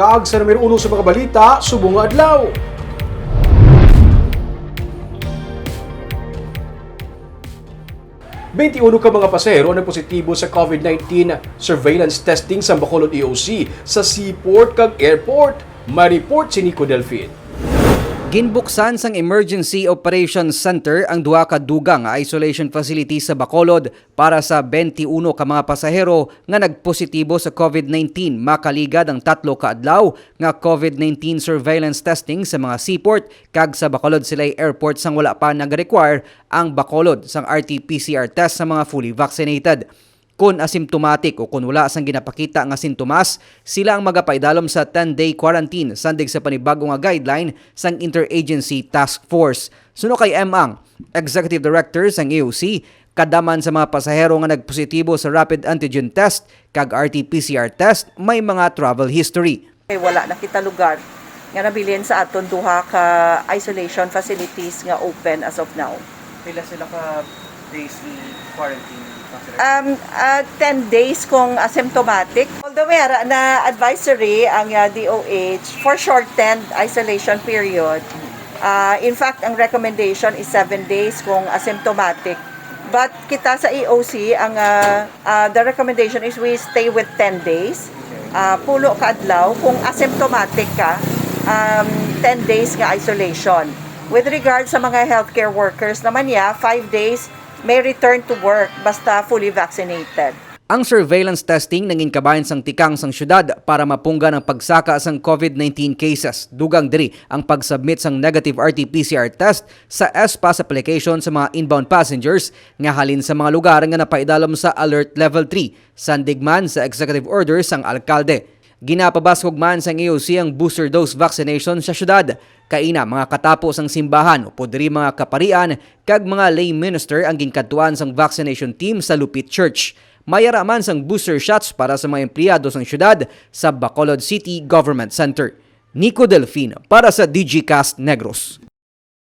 Kaag sa numero 1 sa mga balita, subong nga adlaw. Bentiuno ka mga pasahero na positibo sa COVID-19 surveillance testing sa Bacolod EOC sa seaport kag airport. Ma-report si Nico Delfin. Ginbuksan sang Emergency Operations Center ang duha ka Dugang nga isolation facility sa Bacolod para sa 21 ka mga pasahero nga nagpositibo sa COVID-19 makaligad ang 3 ka adlaw nga COVID-19 surveillance testing sa mga seaport kag sa Bacolod Silay Airport sang wala pa nag-require ang Bacolod sang RT-PCR test sa mga fully vaccinated. Kung asymptomatic o kung wala sang ginapakita nga sintomas, sila ang magapaidalom sa 10-day quarantine sandig sa panibagong nga guideline sang Interagency Task Force. Suno kay Ang, Executive Director sang EOC, kadaman sa mga pasahero nga nagpositibo sa rapid antigen test kag RT-PCR test may mga travel history. Wala na kita lugar nga nabilin sa aton duha ka isolation facilities nga open as of now. Pila sila ka days in quarantine? 10 days kung asymptomatic. Although mayara na advisory ang DOH for shortened isolation period. In fact, ang recommendation is 7 days kung asymptomatic. But kita sa EOC, the recommendation is we stay with 10 days. Pulo ka adlaw. Kung asymptomatic ka, 10 days nga isolation. With regard sa mga healthcare workers naman 5 days may return to work basta fully vaccinated. Ang surveillance testing nangin kabayan sang tikang sang syudad para mapunggan ang pagsaka sang COVID-19 cases. Dugang diri ang pag-submit sang negative RT-PCR test sa S-Pass application sa mga inbound passengers nga halin sa mga lugar nga napaidalom sa Alert Level 3 sandigman sa executive order sang alkalde. Ginapabaskog man sang EOC ang booster dose vaccination sa syudad. Kaina mga katapos ang simbahan o podri mga kaparian kag mga lay minister ang ginkadtuan sang vaccination team sa Lupit Church. Mayara man sang booster shots para sa mga empleyado sang syudad sa Bacolod City Government Center. Nico Delfin para sa DigiCast Negros.